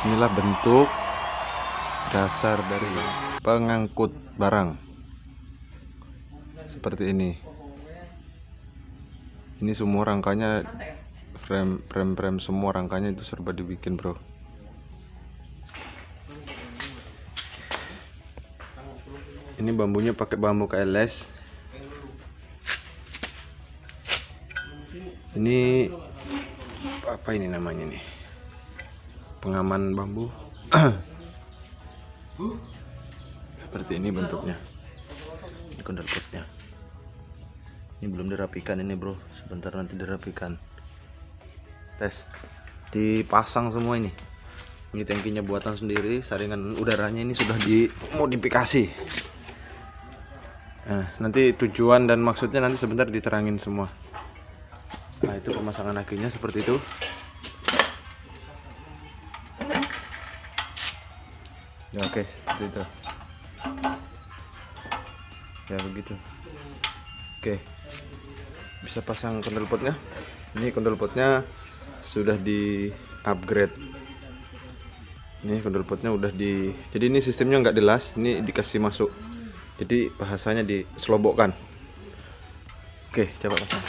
Inilah bentuk dasar dari pengangkut barang seperti ini. Ini semua rangkanya, frame semua rangkanya itu serba dibikin, bro. Ini bambunya pakai bambu KLS. Ini apa ini namanya nih? Pengaman bambu. Seperti ini bentuknya. Ini kondor potnya. Ini belum dirapikan ini, bro. Sebentar nanti dirapikan. Tes. Dipasang semua ini. Ini tangkinya buatan sendiri, saringan udaranya ini sudah dimodifikasi. Nah, nanti tujuan dan maksudnya nanti sebentar diterangin semua. Nah, itu pemasangan akinya seperti itu. Ya, oke, seperti itu. Ya, begitu. Oke. Bisa pasang kondol potnya. Ini kondol potnya sudah di upgrade. Ini kondol potnya udah jadi ini sistemnya nggak dilas, ini dikasih masuk. Jadi bahasanya diselobokkan. Oke, coba pasang.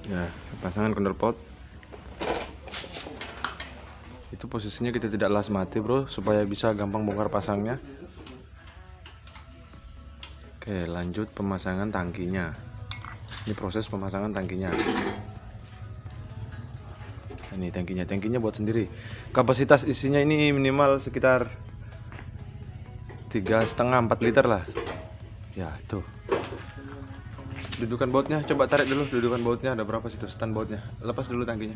Ya, pasangan kondol pot. Itu posisinya kita tidak las mati, bro, supaya bisa gampang bongkar pasangnya. Oke, lanjut pemasangan tangkinya. Ini proses pemasangan tangkinya. Ini tangkinya buat sendiri. Kapasitas isinya ini minimal sekitar 3,5-4 liter lah. Ya, tuh. Dudukan bautnya, coba tarik dulu dudukan bautnya, ada berapa situ stand bautnya. Lepas dulu tangkinya.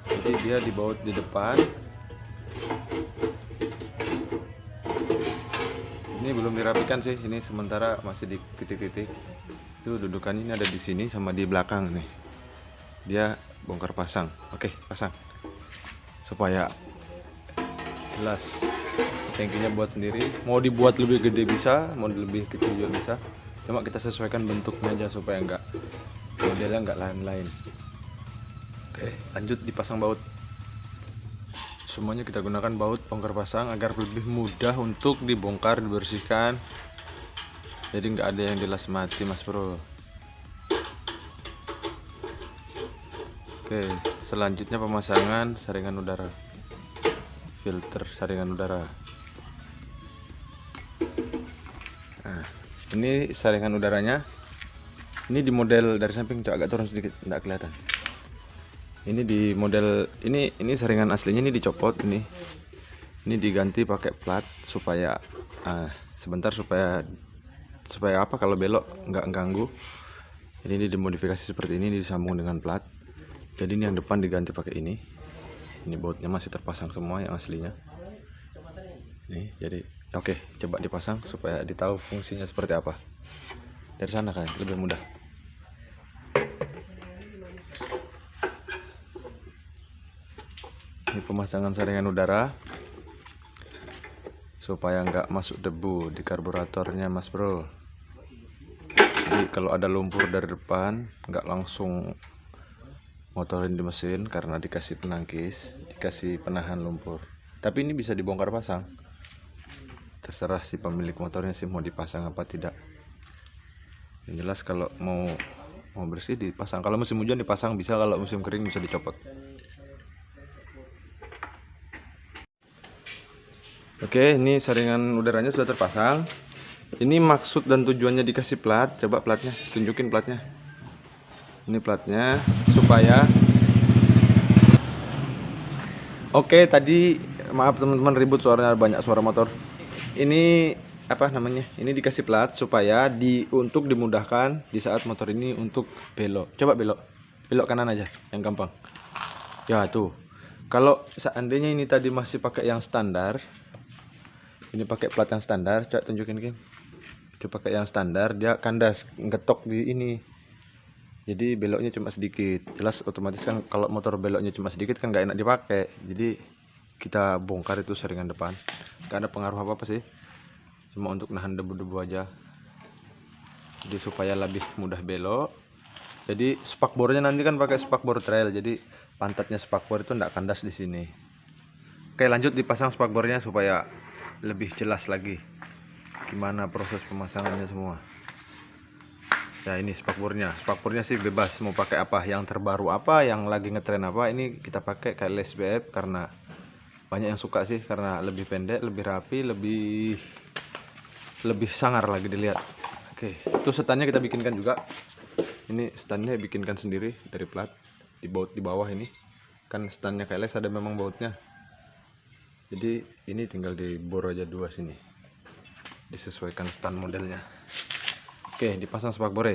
Jadi dia dibaut di depan. Ini belum dirapikan sih, ini sementara masih di titik-titik. Itu dudukan ini ada di sini sama di belakang nih. Dia bongkar pasang. Oke, pasang. Supaya jelas. Tangkinya buat sendiri. Mau dibuat lebih gede bisa, mau lebih kecil juga bisa. Cuma kita sesuaikan bentuknya aja supaya enggak modelnya enggak lain-lain. Oke, lanjut dipasang baut. Semuanya kita gunakan baut bongkar pasang agar lebih mudah untuk dibongkar, dibersihkan. Jadi nggak ada yang dilas mati, mas bro. Oke, selanjutnya pemasangan saringan udara, filter saringan udara. Nah, ini saringan udaranya. Ini di model dari samping, coba agak turun sedikit, nggak kelihatan. Ini di model ini saringan aslinya ini dicopot, ini diganti pakai plat supaya sebentar supaya apa, kalau belok nggak ganggu. Jadi ini dimodifikasi seperti ini, disambung dengan plat. Jadi ini yang depan diganti pakai ini bautnya masih terpasang semua yang aslinya. Nih, jadi oke, coba dipasang supaya ditahu fungsinya seperti apa. Dari sana kan lebih mudah. Ini pemasangan saringan udara supaya nggak masuk debu di karburatornya, mas bro. Jadi kalau ada lumpur dari depan nggak langsung motorin di mesin karena dikasih penangkis, dikasih penahan lumpur. Tapi ini bisa dibongkar pasang. Terserah si pemilik motornya sih mau dipasang apa tidak. Yang jelas kalau mau bersih dipasang. Kalau musim hujan dipasang bisa, kalau musim kering bisa dicopot. Oke, ini saringan udaranya sudah terpasang. Ini maksud dan tujuannya dikasih plat. Coba platnya, tunjukin platnya. Ini platnya supaya. Oke, tadi maaf teman-teman, ribut suaranya, banyak suara motor. Ini apa namanya? Ini dikasih plat supaya untuk dimudahkan di saat motor ini untuk belok. Coba belok kanan aja, yang gampang. Ya tuh. Kalau seandainya ini tadi masih pakai yang standar, ini pakai plat yang standar, coba tunjukin Kim. Coba pakai yang standar, dia kandas, ngetok di ini. Jadi beloknya cuma sedikit. Jelas otomatis kan kalau motor beloknya cuma sedikit kan nggak enak dipakai. Jadi kita bongkar itu saringan depan. Nggak ada pengaruh apa-apa sih. Cuma untuk nahan debu-debu aja. jadi supaya lebih mudah belok. Jadi spakbornya nanti kan pakai spakbor trail, jadi pantatnya spakbor itu tidak kandas di sini. Oke, lanjut dipasang spakbornya supaya lebih jelas lagi gimana proses pemasangannya semua. Ya ini spakbornya sih bebas mau pakai apa, yang terbaru apa, yang lagi ngetren apa. Ini kita pakai KLS BF karena banyak yang suka sih, karena lebih pendek, lebih rapi, lebih sangar lagi dilihat. Oke, itu setannya kita bikinkan juga. Ini standnya bikinkan sendiri dari plat, dibaut di bawah. Ini kan standnya KLS ada memang bautnya, jadi ini tinggal dibor aja dua sini, disesuaikan stand modelnya. Oke, dipasang spakbor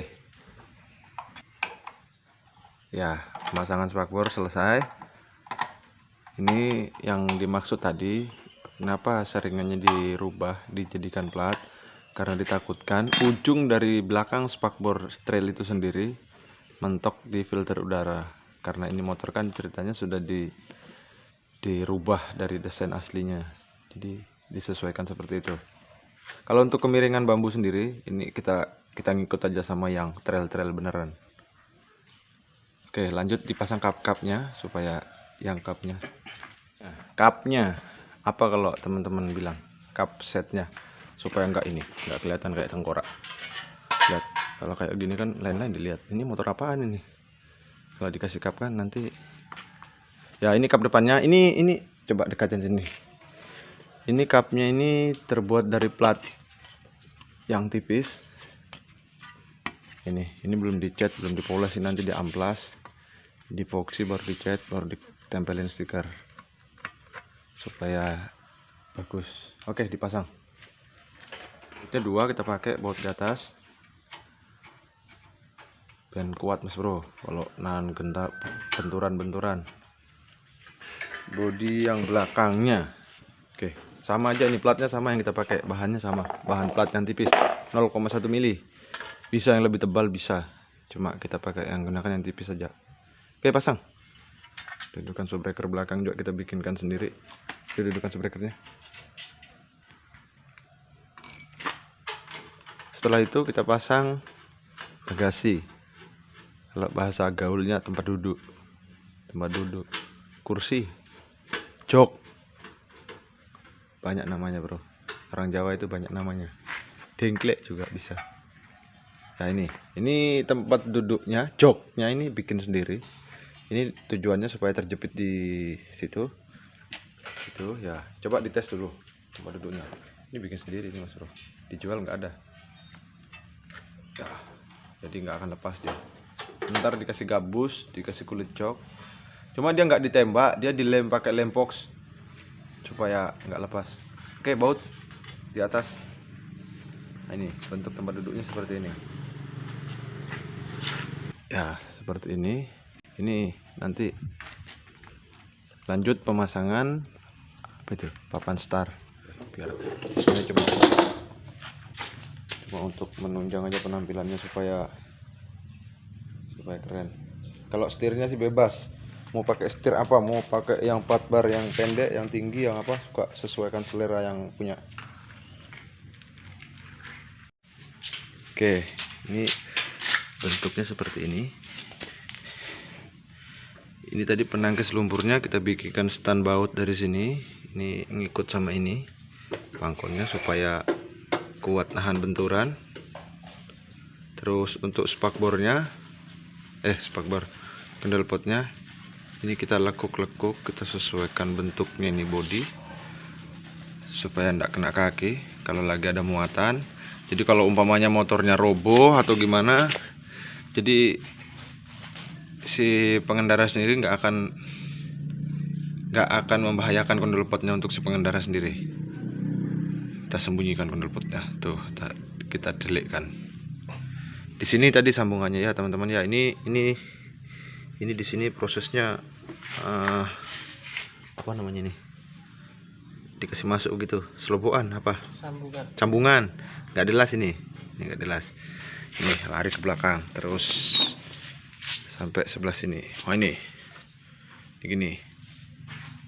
ya. Pemasangan spakbor selesai. Ini yang dimaksud tadi, kenapa saringannya dirubah dijadikan plat, karena ditakutkan ujung dari belakang spakbor trail itu sendiri mentok di filter udara. Karena ini motor kan ceritanya sudah dirubah dari desain aslinya, jadi disesuaikan seperti itu. Kalau untuk kemiringan bambu sendiri, ini kita ngikut aja sama yang trail beneran. Oke, lanjut dipasang kap-kapnya supaya yang kapnya. Nah, kapnya apa kalau teman-teman bilang? Kap setnya supaya nggak kelihatan kayak tengkorak. Lihat, kalau kayak gini kan lain-lain dilihat. Ini motor apaan ini? Kalau dikasih kap kan nanti. Ya, ini kap depannya. Ini coba dekatin sini. Ini kapnya ini terbuat dari plat yang tipis. Ini belum dicat, belum dipoles, ini nanti diamplas, dipoksi, baru dicat, baru ditempelin stiker supaya bagus. Oke, dipasang. Itu dua kita pakai baut di atas. Dan kuat Mas Bro kalau nahan benturan. Bodi yang belakangnya. Oke, sama aja ini platnya, sama yang kita pakai, bahannya sama, bahan plat yang tipis 0,1 mili. Bisa yang lebih tebal bisa, cuma kita pakai yang gunakan yang tipis saja. Oke, pasang. Dudukan shockbreaker belakang juga kita bikinkan sendiri. Itu dudukan shockbreakernya. Setelah itu kita pasang bagasi. Kalau bahasa gaulnya tempat duduk, kursi, jok. Banyak namanya bro, orang Jawa itu banyak namanya. Dengklek juga bisa. Nah ini tempat duduknya, joknya ini bikin sendiri. Ini tujuannya supaya terjepit di situ. Itu ya, coba dites dulu tempat duduknya. Ini bikin sendiri nih Mas Bro. Dijual nggak ada. Ya, jadi nggak akan lepas dia. Ntar dikasih gabus, dikasih kulit jok. Cuma dia nggak ditembak, dia dilem pakai lem box supaya nggak lepas. Oke, baut di atas. Nah, ini bentuk tempat duduknya seperti ini. Ya, seperti ini. Ini nanti lanjut pemasangan apa itu? Papan star. Biar saya cuma untuk menunjang aja penampilannya supaya keren. Kalau setirnya sih bebas. Mau pakai setir apa, mau pakai yang 4 bar, yang pendek, yang tinggi, yang apa, suka sesuaikan selera yang punya. Oke, ini bentuknya seperti ini. Ini tadi penangkis lumpurnya kita bikinkan stand baut dari sini. Ini ngikut sama ini pangkonnya supaya kuat nahan benturan. Terus untuk spakbornya, kendal potnya, ini kita lekuk-lekuk, kita sesuaikan bentuknya ini bodi supaya tidak kena kaki kalau lagi ada muatan. Jadi kalau umpamanya motornya roboh atau gimana, jadi si pengendara sendiri nggak akan membahayakan kondol potnya untuk si pengendara sendiri. Kita sembunyikan kondol potnya, tuh kita delikkan. Di sini tadi sambungannya ya teman-teman ya. Ini di sini prosesnya apa namanya ini? Dikasih masuk gitu, selobokan apa? Sambungan. Nggak jelas ini nggak jelas. Ini lari ke belakang terus sampai sebelah sini. Oh ini gini.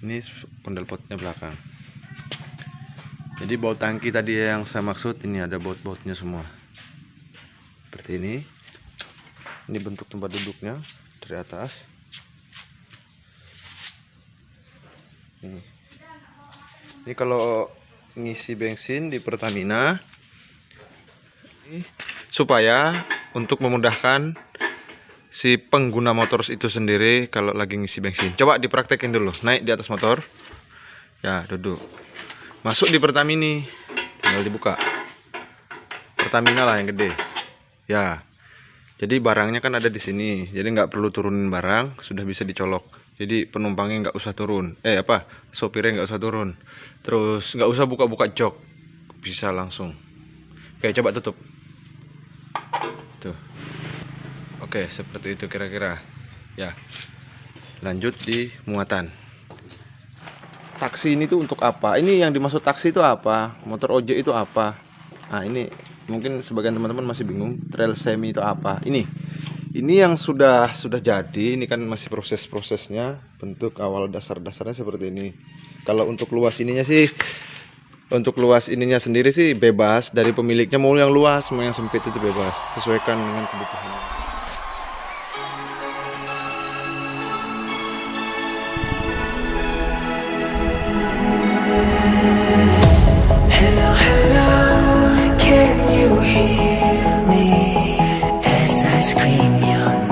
Ini kondol potnya belakang. Jadi baut tangki tadi yang saya maksud, ini ada baut-bautnya semua. seperti ini. Ini bentuk tempat duduknya dari atas. Ini kalau ngisi bensin di Pertamina, ini supaya untuk memudahkan si pengguna motor itu sendiri kalau lagi ngisi bensin. Coba dipraktekin dulu, naik di atas motor, ya duduk, masuk di Pertamina, tinggal dibuka. Pertamina lah yang gede, ya. Jadi barangnya kan ada di sini, jadi nggak perlu turunin barang, sudah bisa dicolok. Jadi penumpangnya nggak usah turun, sopirnya nggak usah turun. Terus nggak usah buka-buka jok, bisa langsung. Oke, coba tutup. Tuh. Oke, seperti itu kira-kira. Ya. Lanjut di muatan. Taksi ini tuh untuk apa? Ini yang dimaksud taksi itu apa? Motor ojek itu apa? Nah, ini mungkin sebagian teman-teman masih bingung, trail semi itu apa? Ini yang sudah jadi, ini kan masih proses-prosesnya. Bentuk awal dasar-dasarnya seperti ini. Kalau untuk luas ininya sih, untuk luas ininya sendiri sih bebas dari pemiliknya, mau yang luas mau yang sempit itu bebas, sesuaikan dengan kebutuhan. Hello, hello, can you hear me as I scream your name?